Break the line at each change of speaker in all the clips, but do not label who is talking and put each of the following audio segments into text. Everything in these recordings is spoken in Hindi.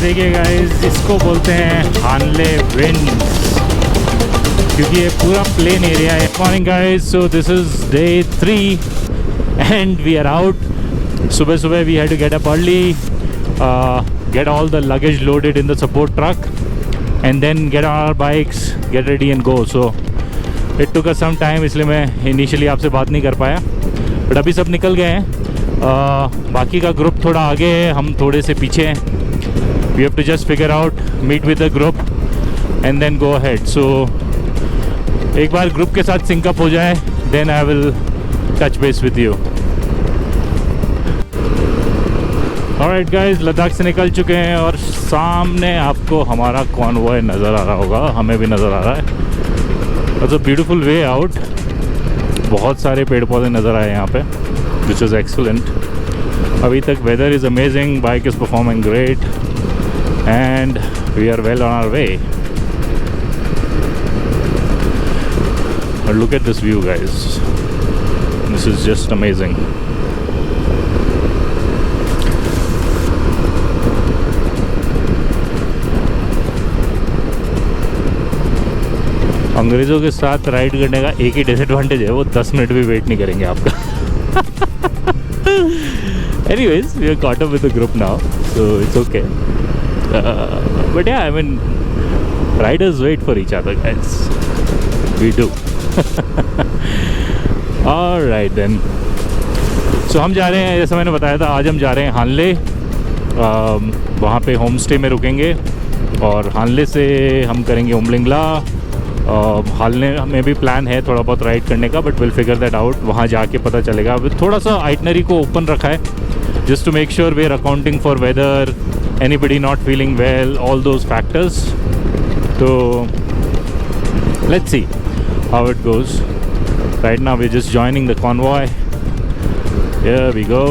देखिए गाइस, इसको बोलते हैं हानले विंड्स, क्योंकि ये पूरा प्लेन एरिया है। Morning guys, so this is day 3 and we are out. सुबह सुबह we had to get up early, get all the luggage loaded in the support truck and then get on our bikes, get ready and go. So it took us some time, इसलिए मैं initially आपसे बात नहीं कर पाया, बट अभी सब निकल गए हैं। बाकी का ग्रुप थोड़ा आगे है, हम थोड़े से पीछे हैं। We have to just figure out, meet with the group and then go ahead. So एक बार ग्रुप के साथ sync up हो जाए, then I will touch base with you. Alright guys, Ladakh से निकल चुके हैं और सामने आपको हमारा कॉन्वॉय नज़र आ रहा होगा, हमें भी नज़र आ रहा है। It's a beautiful way out, बहुत सारे पेड़ पौधे नज़र आए यहाँ पे, which is excellent. अभी तक weather is amazing, bike is performing great and we are well on our way. But look at this view guys, this is just amazing. अंग्रेज़ों के साथ राइड करने का एक ही डिसएडवांटेज है, वो 10 मिनट भी वेट नहीं करेंगे आपका। Anyways, we are caught up with the group now, so it's okay. But yeah, I mean, riders wait for each other, guys. We do. All right then. So हम जा रहे हैं, जैसा मैंने बताया था, आज हम जा रहे हैं हानले। वहाँ पे होम स्टे में रुकेंगे और हानले से हम करेंगे उमलिंगला। हालने में भी प्लान है थोड़ा बहुत राइड करने का, but will figure that out, वहाँ जाके पता चलेगा। अभी थोड़ा सा आइटनरी को ओपन रखा है just to make sure we are accounting for weather, anybody not feeling well, all those factors. तो let's see how it goes. Right now we just joining the convoy, here we go,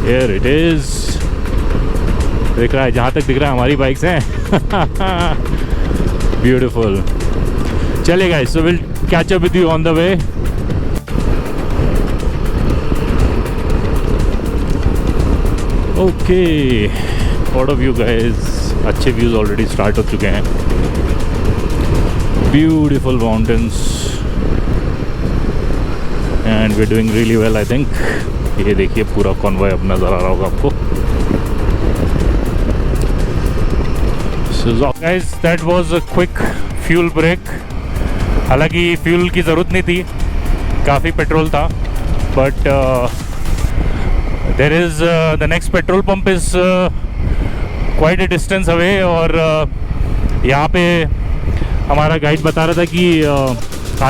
here it is. दिख रहा है, जहाँ तक दिख रहा है हमारी बाइक्स हैं। Beautiful. चलिए guys, so we'll catch up with you on the way. Okay, lot of you guys, अच्छे views already start हो चुके हैं। Beautiful mountains and we're doing really well, I think. ये देखिए पूरा कॉन्वॉय अब नज़र आ रहा होगा आपको। So guys, that was a quick fuel break. हालांकि फ्यूल की ज़रूरत नहीं थी, काफ़ी पेट्रोल था, but there is the next petrol pump is quite a distance away और यहाँ पे हमारा गाइड बता रहा था कि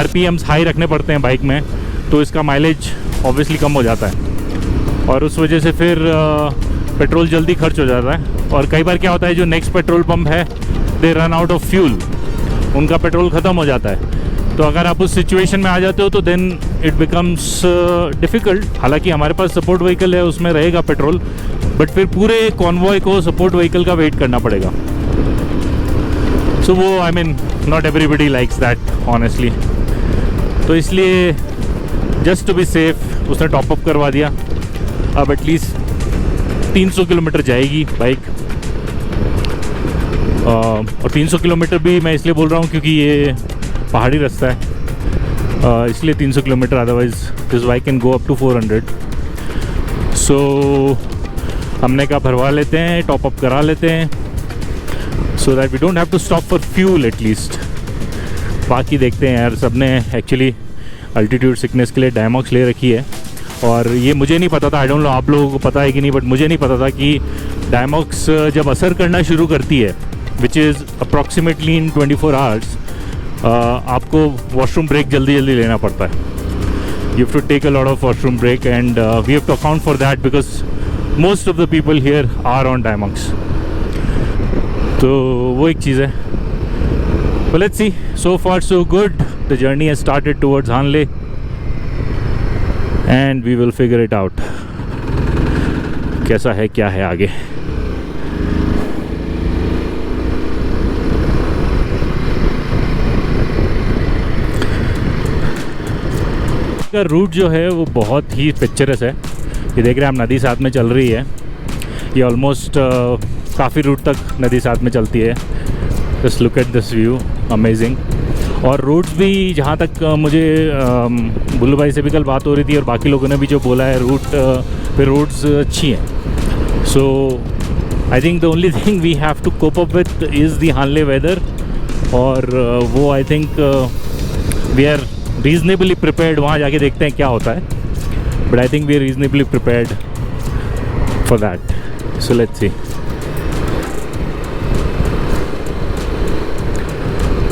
RPMs हाई रखने पड़ते हैं बाइक में, तो इसका माइलेज ऑब्वियसली कम हो जाता है और उस वजह से फिर पेट्रोल जल्दी खर्च हो जाता है। और कई बार क्या होता है, जो नेक्स्ट पेट्रोल पंप है they run out of fuel, उनका पेट्रोल ख़त्म हो जाता है। तो अगर आप उस सिचुएशन में आ जाते हो तो देन इट बिकम्स डिफ़िकल्ट। हालांकि हमारे पास सपोर्ट व्हीकल है, उसमें रहेगा पेट्रोल, बट फिर पूरे कॉन्वॉय को सपोर्ट व्हीकल का वेट करना पड़ेगा। सो वो I mean not everybody likes that honestly, तो इसलिए जस्ट टू बी सेफ उसने टॉपअप करवा दिया। अब एटलीस्ट 300 किलोमीटर जाएगी बाइक, और 300 किलोमीटर भी मैं इसलिए बोल रहा हूँ क्योंकि ये पहाड़ी रास्ता है, इसलिए 300 kilometres, otherwise this bike can go up to 400। So हमने कहा भरवा लेते हैं, टॉपअप करा लेते हैं, so that we don't have to stop for fuel at least. बाकी देखते हैं यार, सब ने एक्चुअली अल्टीट्यूड सिकनेस के लिए डायमॉक्स ले रखी है, और ये मुझे नहीं पता था, आई डोंट नो आप लोगों को पता है कि नहीं, बट मुझे नहीं पता था कि डायमॉक्स जब असर करना शुरू करती है, which is approximately in 24 hours, आपको वॉशरूम ब्रेक जल्दी जल्दी लेना पड़ता है। You have to take a lot of washroom break and we have to account for that because most of the people here are on Diamox. तो वो एक चीज़ है। But let's see, so far so good. The journey has started towards Hanle and we will figure it out. कैसा है, क्या है आगे। का रूट जो है वो बहुत ही पिक्चरस है। ये देख रहे हैं हम, नदी साथ में चल रही है। ये ऑलमोस्ट काफ़ी रूट तक नदी साथ में चलती है। Just look at this view, amazing. और रोड्स भी, जहाँ तक मुझे बुल्लू भाई से भी कल बात हो रही थी और बाकी लोगों ने भी जो बोला है, रूट पे रोड्स अच्छी हैं। So I think the only thing we have to cope up with is the Hanle weather. और वो I think we are reasonably prepared. वहाँ जाके देखते हैं क्या होता है, but I think we are reasonably prepared for that. So let's see.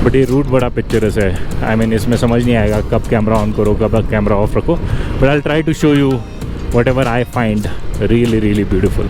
But ये रूट बड़ा पिक्चरस है। आई मीन इसमें समझ नहीं आएगा कब कैमरा ऑन करो, कब कैमरा ऑफ रखो, but I try to show you whatever I find really really beautiful.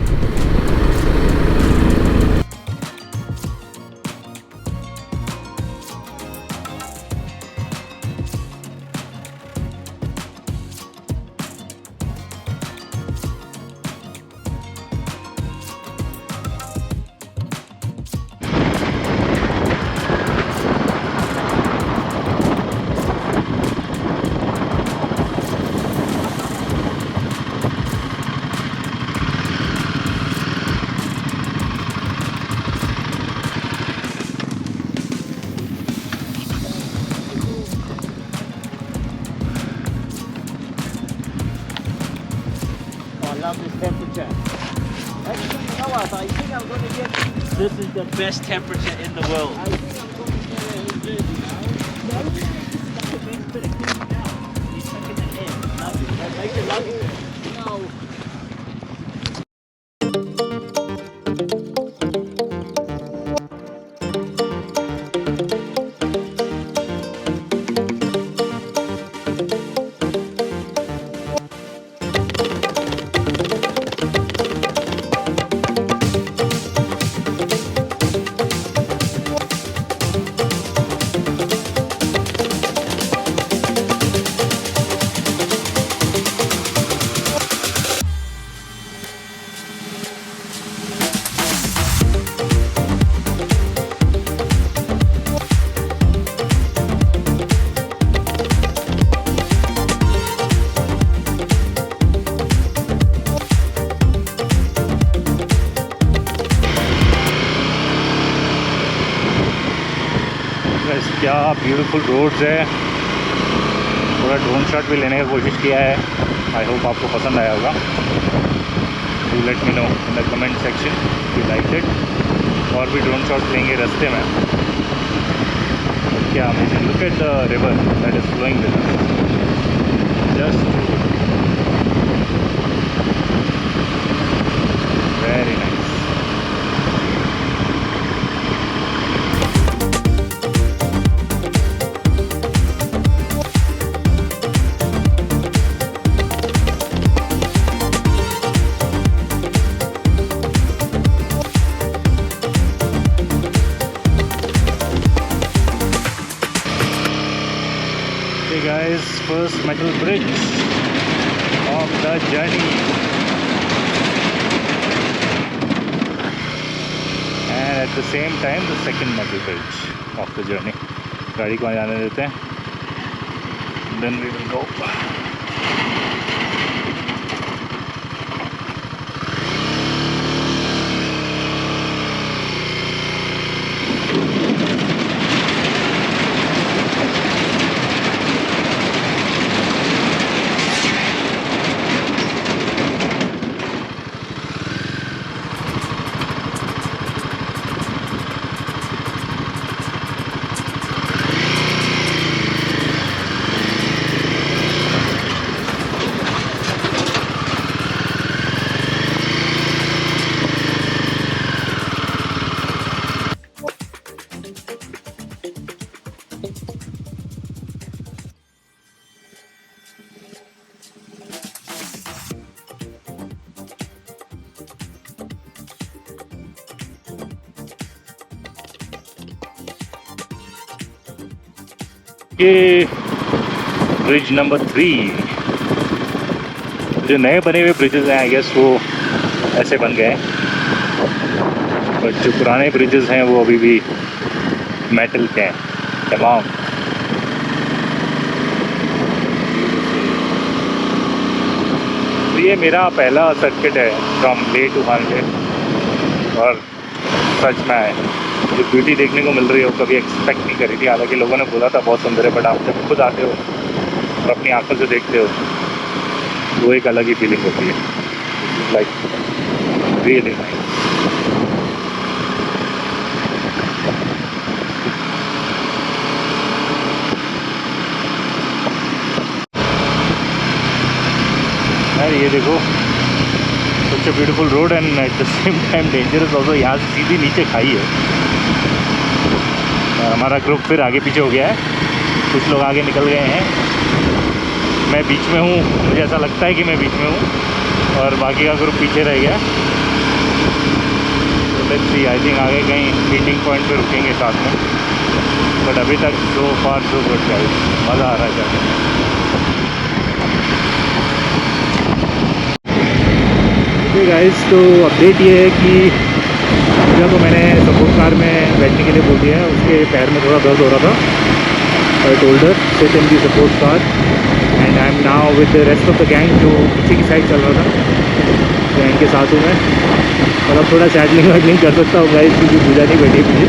Temperature. Actually, you know what? I think I'm going to get. This is the best temperature in the world. I think I'm going to get 100 now. That's the best bit of cooling now. He's stuck in the air. Lovely. That makes it lovely. No.
क्या ब्यूटीफुल रोड्स है। पूरा ड्रोन शॉट भी लेने की कोशिश किया है। आई होप आपको पसंद आया होगा। Do let me know in the comment section you like it. और भी ड्रोन शॉट लेंगे रास्ते में। क्या amazing, look at the river that is flowing with us. Just very nice. Guys, first metal bridge of the journey, and at the same time the second metal bridge of the journey. गाड़ी को जाने देते हैं, then we will go. ये ब्रिज नंबर 3, जो नए बने हुए ब्रिजेज़ हैं आई गेस वो ऐसे बन गए हैं, बट जो पुराने ब्रिजेज़ हैं वो अभी भी मेटल के हैं तमाम। तो ये मेरा पहला सर्किट है फ्रॉम ले टू हानले, और सच में आए। जो ब्यूटी देखने को मिल रही है वो कभी एक्सपेक्ट नहीं करी थी। हालांकि लोगों ने बोला था बहुत सुंदर है, बट आप जब खुद आते हो और अपनी आंखों से देखते हो तो वो एक अलग ही फीलिंग होती है। Like really nice. यार ये देखो, such a beautiful road and at the same time dangerous also. यहाँ से सीधी नीचे खाई है। हमारा ग्रुप फिर आगे पीछे हो गया है, कुछ लोग आगे निकल गए हैं, मैं बीच में हूँ। मुझे ऐसा लगता है कि मैं बीच में हूँ और बाकी का ग्रुप पीछे रह गया। तो लेट्स सी, आई थिंक आगे कहीं मीटिंग पॉइंट पे रुकेंगे साथ में। बट अभी तक सो फार सो गुड गाइस, मज़ा आ रहा है जाके। गाइस तो अपडेट ये है कि पूजा को मैंने सपोर्ट कार में बैठने के लिए बोल दिया है। उसके पैर में थोड़ा दर्द हो रहा था। I told her sit in the support car and I am now with the rest of the gang जो पीछे की साइड चल रहा था। गैंग के साथ हूँ मैं, और अब थोड़ा सैडलिंग वैडलिंग कर सकता हूँ गाइस क्योंकि पूजा नहीं बैठी पीछे।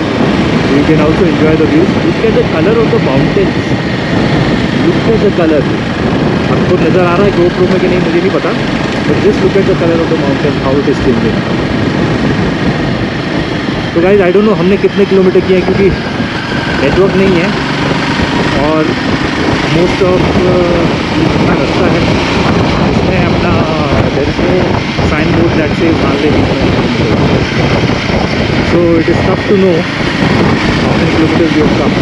You can also enjoy the views. Look at the colour of the mountains, look at the colour. आपको नज़र आ रहा है GoPro में कि नहीं मुझे नहीं पता, but just look at the colour of the mountain, how it is changing. तो गाइस आई डोंट नो हमने कितने किलोमीटर किए हैं क्योंकि नेटवर्क नहीं है और मोस्ट ऑफ अपना रास्ता है इसमें अपना there is no sign board that says Harley so it is tough to know how many kilometres you have come.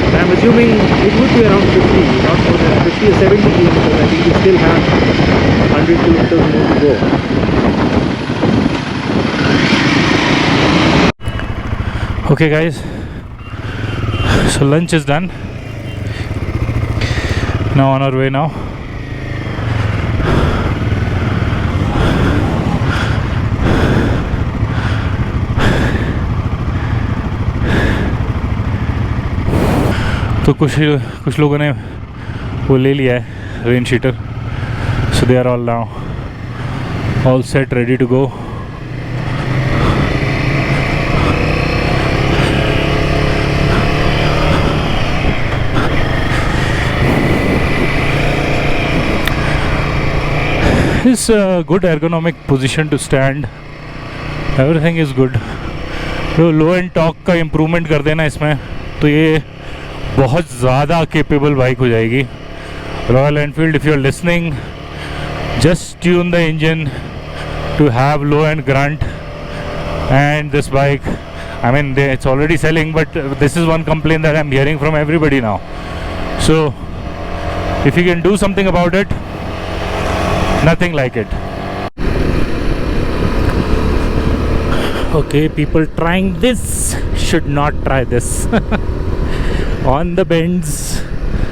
I am assuming it would be around 50, not more than 50 or 70 kilometers. I think we still have 100 kilometers more to go. Okay guys, so lunch is done. Now on our way now. तो कुछ लोगों ने वो ले लिया है rain cheater, so they are all now all set ready to go. It's a good ergonomic position to stand. Everything is good. तो लो एंड टॉक का इम्प्रूवमेंट कर देना इसमें तो ये बहुत ज़्यादा केपेबल बाइक हो जाएगी। Royal Enfield, if you are listening, just tune the engine to have low end grunt and this bike, I mean it's already selling, but this is one complaint that I'm hearing from everybody now. So if you can do something about it, nothing like it. Okay, people trying this should not try this. On the bends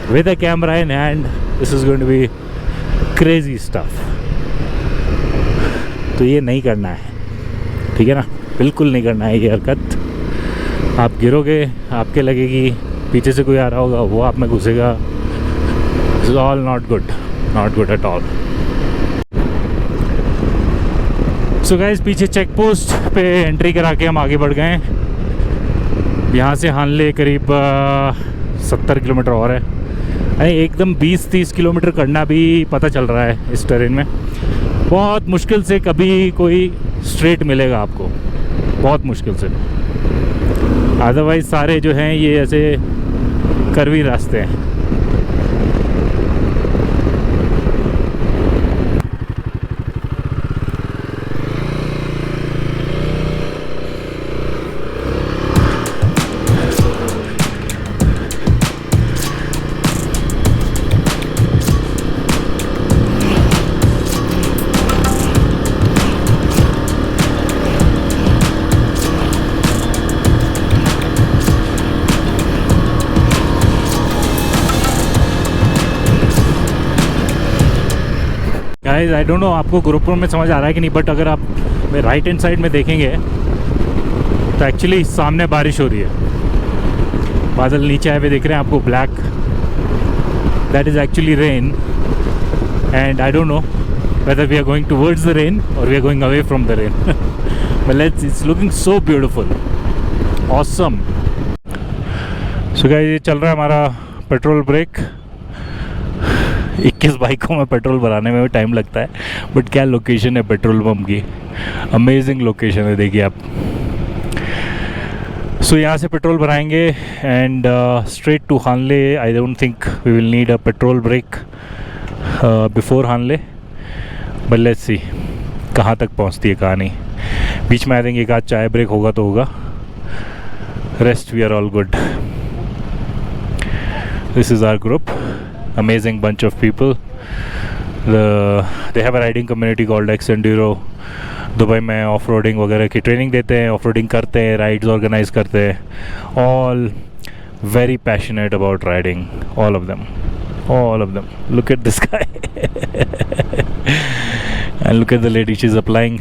with a camera in hand, this is going to be crazy stuff. तो ये नहीं करना है, ठीक है ना, बिल्कुल नहीं करना है ये हरकत। आप गिरोगे, आपके लगेगी, पीछे से कोई आ रहा होगा वो आप में घुसेगा। This is all not good at all. So guys, पीछे चेक पोस्ट पे एंट्री करा के हम आगे बढ़ गए हैं। यहाँ से हानले करीब 70 किलोमीटर और है। अरे एकदम 20-30 किलोमीटर करना भी पता चल रहा है इस टेरेन में। बहुत मुश्किल से कभी कोई स्ट्रेट मिलेगा आपको, बहुत मुश्किल से। अदरवाइज़ सारे जो हैं ये ऐसे कर्वी रास्ते हैं। गाइस आई डोंट नो आपको GoPro में समझ आ रहा है कि नहीं, बट अगर आप राइट हैंड साइड में देखेंगे तो एक्चुअली सामने बारिश हो रही है। बादल नीचे आए हुए दिख रहे हैं आपको, black, that is actually rain. And I don't know whether we are going towards the rain or we are going away from the rain. But it's looking so beautiful. Awesome. So guys, ये चल रहा है हमारा पेट्रोल ब्रेक. 21 बाइकों में पेट्रोल भराने में भी टाइम लगता है, बट क्या लोकेशन है पेट्रोल पंप की. अमेजिंग लोकेशन है, देखिए आप. सो यहाँ से पेट्रोल भराएंगे and straight to Hanle. I don't think we will need a petrol break before Hanle, but let's see कहाँ तक पहुँचती है कहानी. बीच में आई थिंक एक आध चाय ब्रेक होगा तो होगा. Rest we are all good. This is our group. Amazing bunch of people. They have a riding community called X Enduro. Dubai में ऑफ रोडिंग वगैरह की ट्रेनिंग देते हैं, ऑफ रोडिंग करते हैं, राइड्स ऑर्गेनाइज करते हैं. All very passionate about riding, all of them. Look at this guy. And look at the lady, she's applying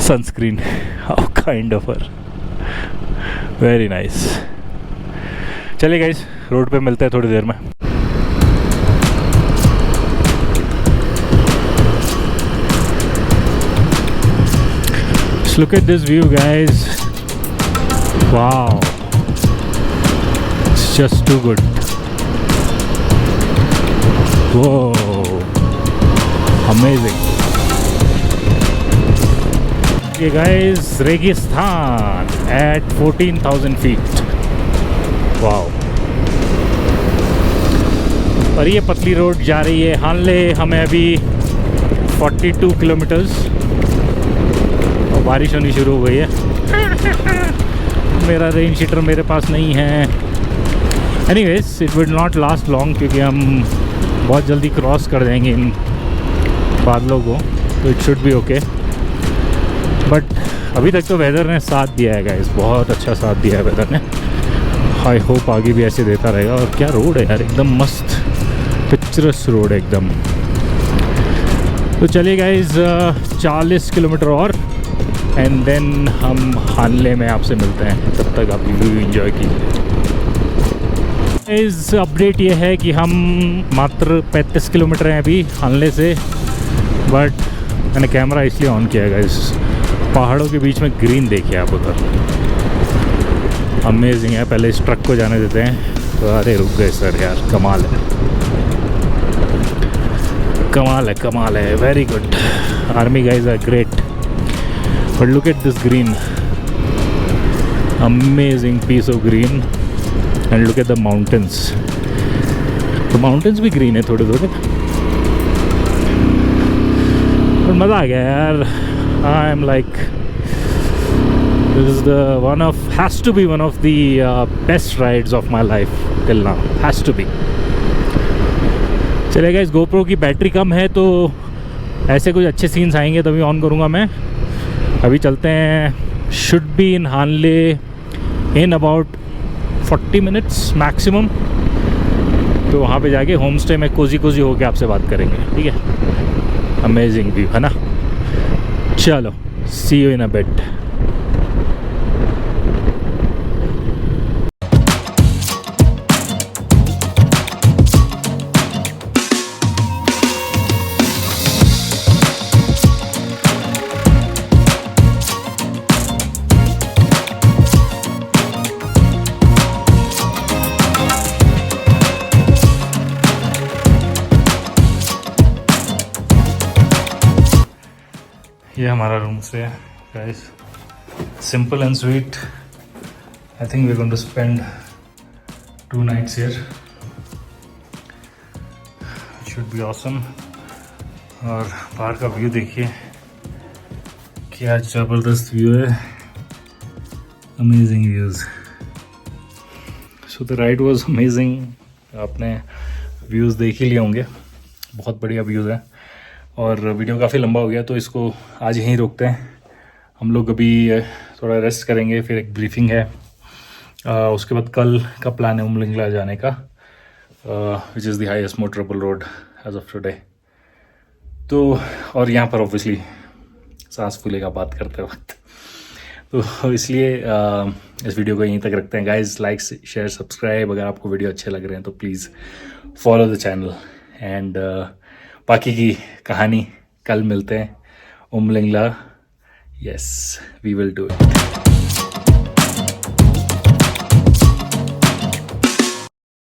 sunscreen. How kind of her. Very nice. चलिए गाइस, रोड पे मिलते हैं थोड़ी देर में. Just look at this view, guys. Wow, it's just too good. Whoa, amazing. Okay guys, Registan at 14,000 feet. Wow. और ये पतली रोड जा रही है हानले. हमें अभी 42 किलोमीटर्स. बारिश होनी शुरू हो गई है. मेरा रेन शीटर मेरे पास नहीं है. Anyways, it will not last long क्योंकि हम बहुत जल्दी क्रॉस कर देंगे इन बादलों को, तो it should B okay. But अभी तक तो वेदर ने साथ दिया है गाइस, बहुत अच्छा साथ दिया है वेदर ने. आई होप आगे भी ऐसे देता रहेगा. और क्या रोड है यार, एकदम मस्त पिक्चरस रोड है एकदम. तो चलिए गाइस, 40 किलोमीटर और एंड देन हम हानले में आपसे मिलते हैं. तब तक आप व्यू एंजॉय कीजिए. इस अपडेट ये है कि हम मात्र 35 किलोमीटर हैं अभी हानले से. बट मैंने कैमरा इसलिए ऑन किया है गाइस, पहाड़ों के बीच में ग्रीन देखिए आप उधर. अमेजिंग है. पहले इस ट्रक को जाने देते हैं. तो अरे रुक गए सर यार, कमाल है, कमाल है, कमाल है. Very good. Army guys are great. But look at this green, amazing piece of green. And look at the mountains. The mountains भी green है थोड़े थोड़े. पर मज़ा आ गया यार. I am like, this is the has to be one of the best rides of my life till now. Has to be. चलेगा. इस GoPro की बैटरी कम है तो ऐसे कुछ अच्छे सीन्स आएंगे तभी ऑन करूँगा मैं. अभी चलते हैं. Should be in Hanle in about 40 minutes maximum. तो वहाँ पे जाके होम स्टे में कोजी होके आपसे बात करेंगे. ठीक है. अमेजिंग व्यू है ना. चलो, सी यू इन अ बिट. ये हमारा रूम से है guys. Simple and sweet. I think we are going to spend 2 nights here. It should be awesome. और बाहर का व्यू देखिए, क्या ज़बरदस्त व्यू है. Amazing views. So the ride was amazing. आपने व्यूज़ देख ही लिए होंगे, बहुत बढ़िया व्यूज़ है. और वीडियो काफ़ी लंबा हो गया तो इसको आज यहीं रोकते हैं. हम लोग अभी थोड़ा रेस्ट करेंगे, फिर एक ब्रीफिंग है. उसके बाद कल का प्लान है उमलिंगला जाने का, which is the highest motorable road as of today. तो और यहाँ पर ऑब्वियसली सांस फूलेगा बात करते वक्त, तो इसलिए इस वीडियो को यहीं तक रखते हैं गाइज. Like share subscribe. अगर आपको वीडियो अच्छे लग रहे हैं तो please follow the channel. And बाकी की कहानी कल मिलते हैं Umling La
Yes, we will do it.